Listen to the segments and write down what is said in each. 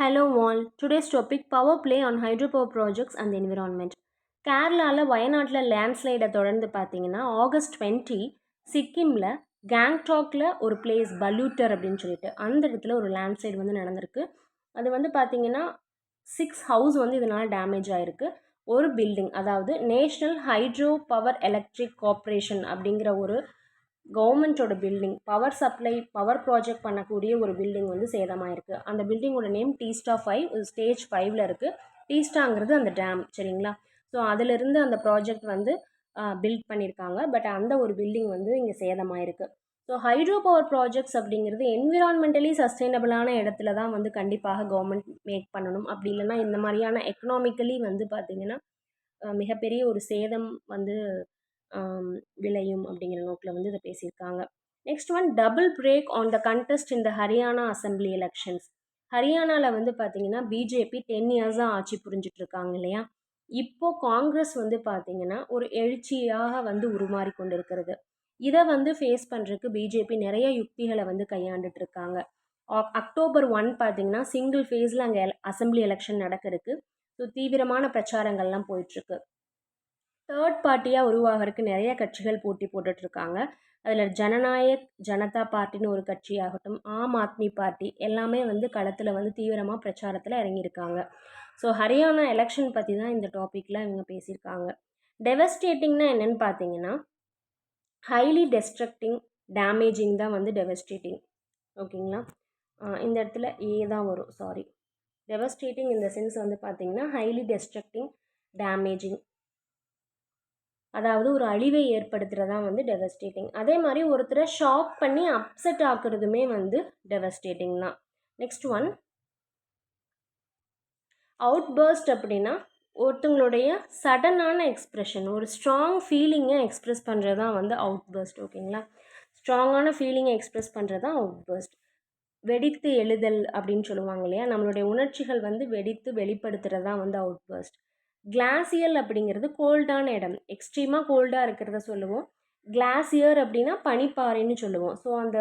Hello all. Today's topic power play on hydropower projects and the environment. கேரளாவில் வயநாட்டில் லேண்ட்ஸ்லைடை தொடர்ந்து பார்த்தீங்கன்னா ஆகஸ்ட் 20 சிக்கிமில் கேங்டாக்ல ஒரு பிளேஸ் பலூட்டர் அப்படின்னு சொல்லிட்டு அந்த இடத்துல ஒரு லேண்ட்ஸ்லைடு வந்து நடந்திருக்கு. அது வந்து பார்த்தீங்கன்னா 6 ஹவுஸ் வந்து இதனால் டேமேஜ் ஆகிருக்கு. ஒரு பில்டிங், அதாவது national hydro power electric corporation அப்படிங்கிற ஒரு கவர்மெண்ட்டோட building, power supply power project பண்ணக்கூடிய ஒரு பில்டிங் வந்து சேதமாயிருக்கு. அந்த பில்டிங்கோட நேம் டீஸ்டா 5, ஸ்டேஜ் 5ல் இருக்குது. டீஸ்டாங்கிறது அந்த டேம், சரிங்களா? ஸோ அதிலிருந்து அந்த ப்ராஜெக்ட் வந்து பில்ட் பண்ணியிருக்காங்க. பட் அந்த ஒரு பில்டிங் வந்து இங்கே சேதமாயிருக்கு. ஸோ ஹைட்ரோ பவர் ப்ராஜெக்ட்ஸ் அப்படிங்கிறது என்விரான்மெண்டலி சஸ்டைனபிளான இடத்துல தான் வந்து கண்டிப்பாக கவர்மெண்ட் மேக் பண்ணணும். அப்படி இல்லைன்னா இந்த மாதிரியான எக்கனாமிக்கலி வந்து பார்த்திங்கன்னா மிகப்பெரிய ஒரு சேதம் வந்து விளையும் அப்படிங்கிற நோக்கில் வந்து இதை பேசியிருக்காங்க. Next one, double break on the contest in the Haryana assembly elections. ஹரியானாவில் வந்து பார்த்தீங்கன்னா பிஜேபி 10 இயர்ஸாக ஆட்சி புரிஞ்சிட்டு இருக்காங்க இல்லையா? இப்போ காங்கிரஸ் வந்து பார்த்தீங்கன்னா ஒரு எழுச்சியாக வந்து உருமாறி கொண்டு இருக்கிறது. இதை வந்து ஃபேஸ் பண்ணுறதுக்கு பிஜேபி நிறைய யுக்திகளை வந்து கையாண்டுட்டு இருக்காங்க. அக்டோபர் 1 பார்த்தீங்கன்னா சிங்கிள் ஃபேஸில் அங்கே அசம்பிளி எலெக்ஷன் நடக்கிறதுக்கு ஸோ தீவிரமான பிரச்சாரங்கள்லாம் போயிட்டுருக்கு. தேர்ட் பார்ட்டியாக உருவாகிறதுக்கு நிறைய கட்சிகள் போட்டி போட்டுட்ருக்காங்க. அதில் ஜனநாயக் ஜனதா பார்ட்டின்னு ஒரு கட்சி ஆகட்டும், ஆம் ஆத்மி பார்ட்டி எல்லாமே வந்து களத்தில் வந்து தீவிரமாக பிரச்சாரத்தில் இறங்கியிருக்காங்க. ஸோ ஹரியானா எலெக்ஷன் பற்றி தான் இந்த டாப்பிக்கில் இவங்க பேசியிருக்காங்க. டெவஸ்டேட்டிங்னா என்னென்னு பார்த்தீங்கன்னா ஹைலி டெஸ்ட்ரக்டிங், டேமேஜிங் தான் வந்து டெவஸ்டேட்டிங். ஓகேங்களா? இந்த இடத்துல ஏ தான் வரும், சாரி. டெவஸ்டேட்டிங் இந்த சென்ஸ் வந்து பார்த்தீங்கன்னா ஹைலி டெஸ்ட்ரக்டிங், டேமேஜிங், அதாவது ஒரு அழிவை ஏற்படுத்துகிறதா வந்து டெவஸ்டேட்டிங். அதே மாதிரி ஒருத்தரை ஷாக் பண்ணி அப்செட் ஆக்குறதுமே வந்து டெவஸ்டேட்டிங் தான். நெக்ஸ்ட் ஒன், அவுட்பர்ஸ்ட் அப்படின்னா ஒருத்தங்களுடைய சடனான எக்ஸ்ப்ரெஷன், ஒரு ஸ்ட்ராங் ஃபீலிங்கை எக்ஸ்ப்ரெஸ் பண்ணுறது தான் வந்து அவுட்பர்ஸ்ட். ஓகேங்களா? ஸ்ட்ராங்கான ஃபீலிங்கை எக்ஸ்ப்ரெஸ் பண்ணுறது தான் அவுட்பர்ஸ்ட். வெடித்து எழுதல் அப்படின்னு சொல்லுவாங்க இல்லையா? நம்மளுடைய உணர்ச்சிகள் வந்து வெடித்து வெளிப்படுத்துகிறது தான் வந்து அவுட்பர்ஸ்ட். கிளாசியல் அப்படிங்கிறது கோல்டான இடம், எக்ஸ்ட்ரீமாக கோல்டாக இருக்கிறத சொல்லுவோம். கிளாசியர் அப்படின்னா பனிப்பாறைன்னு சொல்லுவோம். ஸோ அந்த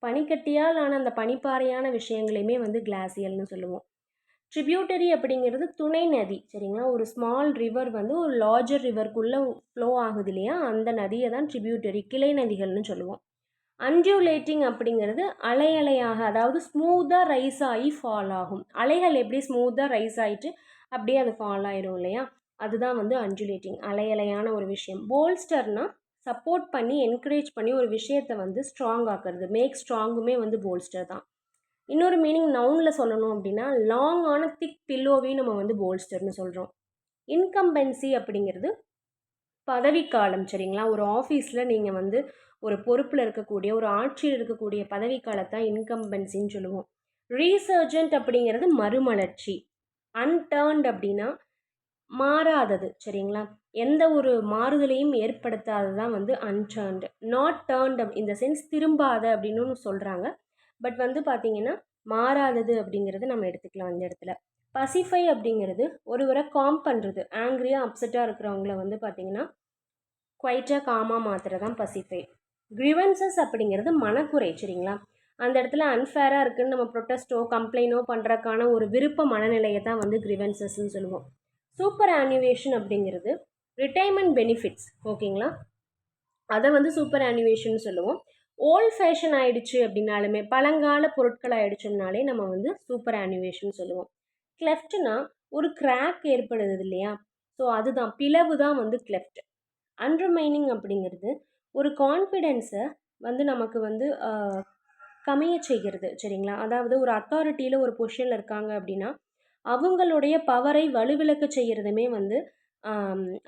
பனிக்கட்டியால் ஆன அந்த பனிப்பாறையான விஷயங்களையுமே வந்து கிளாசியல்னு சொல்லுவோம். ட்ரிபியூட்டரி அப்படிங்கிறது துணை நதி, சரிங்களா? ஒரு ஸ்மால் ரிவர் வந்து ஒரு லார்ஜர் ரிவருக்குள்ளே ஃப்ளோ ஆகுது இல்லையா? அந்த நதியை தான் ட்ரிபியூட்டரி, கிளை நதிகள்னு சொல்லுவோம். அன்டியூலேட்டிங் அப்படிங்கிறது அலை அலையாக, அதாவது ஸ்மூத்தாக ரைஸ் ஆகி ஃபால் ஆகும். அலைகள் எப்படி ஸ்மூத்தாக ரைஸ் ஆகிட்டு அப்படியே அது ஃபால் ஆயிடும் இல்லையா? அதுதான் வந்து அன்டியூலேட்டிங், அலை அலையான ஒரு விஷயம். போல்ஸ்டர்னா சப்போர்ட் பண்ணி என்கரேஜ் பண்ணி ஒரு விஷயத்தை வந்து ஸ்ட்ராங் ஆக்குறது, மேக் ஸ்ட்ராங்குமே வந்து போல்ஸ்டர் தான். இன்னொரு மீனிங் நவுனில் சொல்லணும் அப்படின்னா லாங்கான திக் பில்லோவையும் நம்ம வந்து போல்ஸ்டர்னு சொல்கிறோம். இன்கம்பென்சி அப்படிங்கிறது பதவிக்காலம், சரிங்களா? ஒரு ஆஃபீஸில் நீங்கள் வந்து ஒரு பொறுப்பில் இருக்கக்கூடிய, ஒரு ஆட்சியில் இருக்கக்கூடிய பதவிக்காலத்தான் இன்கம்பென்சின்னு சொல்லுவோம். ரீசர்ஜென்ட் அப்படிங்கிறது மறுமலர்ச்சி. அன்டர்ன்ட் அப்படின்னா மாறாதது, சரிங்களா? எந்த ஒரு மாறுதலையும் ஏற்படுத்தாதது தான் வந்து அன்டர்ன்டு. நாட் டேர்ன்ட் இந்த சென்ஸ் திரும்பாத அப்படின்னு சொல்கிறாங்க. பட் வந்து பார்த்திங்கன்னா மாறாதது அப்படிங்கிறது நம்ம எடுத்துக்கலாம் அந்த இடத்துல. பசிஃபை அப்படிங்கிறது ஒருவரை காம் பண்ணுறது, ஆங்க்ரியாக அப்செட்டாக இருக்கிறவங்கள வந்து பார்த்திங்கன்னா குவைட்டாக காமாக மாற்றுறது தான் பசிஃபை. கிரிவன்சஸ் அப்படிங்கிறது மனக்குறை, சரிங்களா? அந்த இடத்துல அன்ஃபேராக இருக்குதுன்னு நம்ம ப்ரொட்டஸ்ட்டோ கம்ப்ளைனோ பண்ணுறக்கான ஒரு விருப்ப மனநிலையை தான் வந்து கிரிவன்சஸ்ன்னு சொல்லுவோம். சூப்பர் ஆனுவேஷன் அப்படிங்கிறது ரிட்டைர்மெண்ட் பெனிஃபிட்ஸ், ஓகேங்களா? அதை வந்து சூப்பர் ஆனுவேஷன் சொல்லுவோம். ஓல்ட் ஃபேஷன் ஆகிடுச்சு அப்படின்னாலுமே, பழங்கால பொருட்கள் ஆகிடுச்சுனாலே நம்ம வந்து சூப்பர் ஆனுவேஷன் சொல்லுவோம். கிளெஃப்ட்னா ஒரு கிராக் ஏற்படுது இல்லையா? ஸோ அதுதான் பிளவு தான் வந்து கிளெஃப்ட். அண்டர்மைனிங் அப்படிங்கிறது ஒரு கான்ஃபிடென்ஸை வந்து நமக்கு வந்து கம்மிய செய்கிறது, சரிங்களா? அதாவது ஒரு அத்தாரிட்டியில் ஒரு பொசிஷனில் இருக்காங்க அப்படின்னா அவங்களுடைய பவரை வலுவிழக்க செய்கிறதுமே வந்து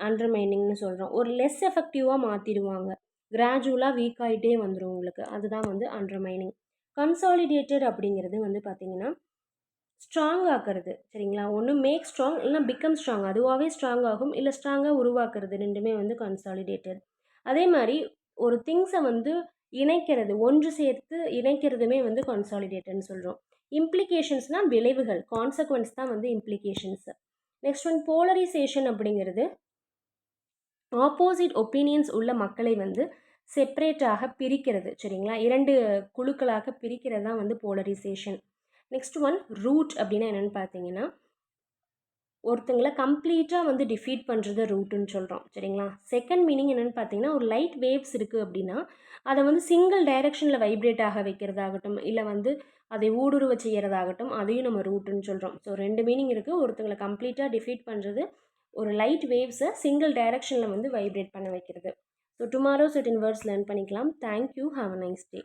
அண்டர்மைனிங்னு சொல்கிறோம். ஒரு லெஸ் எஃபெக்டிவாக மாற்றிடுவாங்க, கிராஜுவலாக வீக் ஆகிட்டே வந்துடும் உங்களுக்கு. அதுதான் வந்து அண்டர்மைனிங். கன்சாலிடேட்டட் அப்படிங்கிறது வந்து பார்த்திங்கன்னா ஸ்ட்ராங் ஆக்கிறது, சரிங்களா? ஒன்று மேக் ஸ்ட்ராங், இல்லைனா பிகம் ஸ்ட்ராங், அதுவாகவே ஸ்ட்ராங் ஆகும், இல்லை ஸ்ட்ராங்காக உருவாக்குறது, ரெண்டுமே வந்து கன்சாலிடேட்டட். அதே மாதிரி ஒரு திங்ஸை வந்து இணைக்கிறது, ஒன்று சேர்த்து இணைக்கிறதுமே வந்து கன்சாலிடேட்டட்னு சொல்கிறோம். இம்ப்ளிகேஷன்ஸ்னால் விளைவுகள், கான்சக்வன்ஸ் தான் வந்து இம்ப்ளிகேஷன்ஸ். நெக்ஸ்ட் ஒன், போலரைசேஷன் அப்படிங்கிறது ஆப்போசிட் ஒப்பீனியன்ஸ் உள்ள மக்களை வந்து செப்பரேட்டாக பிரிக்கிறது, சரிங்களா? இரண்டு குழுக்களாக பிரிக்கிறது தான் வந்து போலரைசேஷன். நெக்ஸ்ட் ஒன் ரூட் அப்படின்னா என்னென்னு பார்த்தீங்கன்னா, ஒருத்தங்களை கம்ப்ளீட்டாக வந்து டிஃபீட் பண்ணுறது ரூட்டுன்னு சொல்கிறோம். சரிங்களா? செகண்ட் மீனிங் என்னென்னு பார்த்தீங்கன்னா, ஒரு லைட் வேவ்ஸ் இருக்குது அப்படின்னா, அதை வந்து சிங்கிள் டைரெக்ஷனில் வைப்ரேட் ஆக வைக்கிறதாகட்டும், இல்லை வந்து அதை ஊடுருவ செய்கிறதாகட்டும், அதையும் நம்ம ரூட்டுன்னு சொல்கிறோம். ஸோ 2 மீனிங் இருக்குது. ஒருத்தங்களை கம்ப்ளீட்டாக டிஃபீட் பண்ணுறது, ஒரு லைட் வேவ்ஸை சிங்கிள் டைரெக்ஷனில் வந்து வைப்ரேட் பண்ண வைக்கிறது. So tomorrow certain words learn பண்ணிக்கலாம். Thank you. Have a nice day.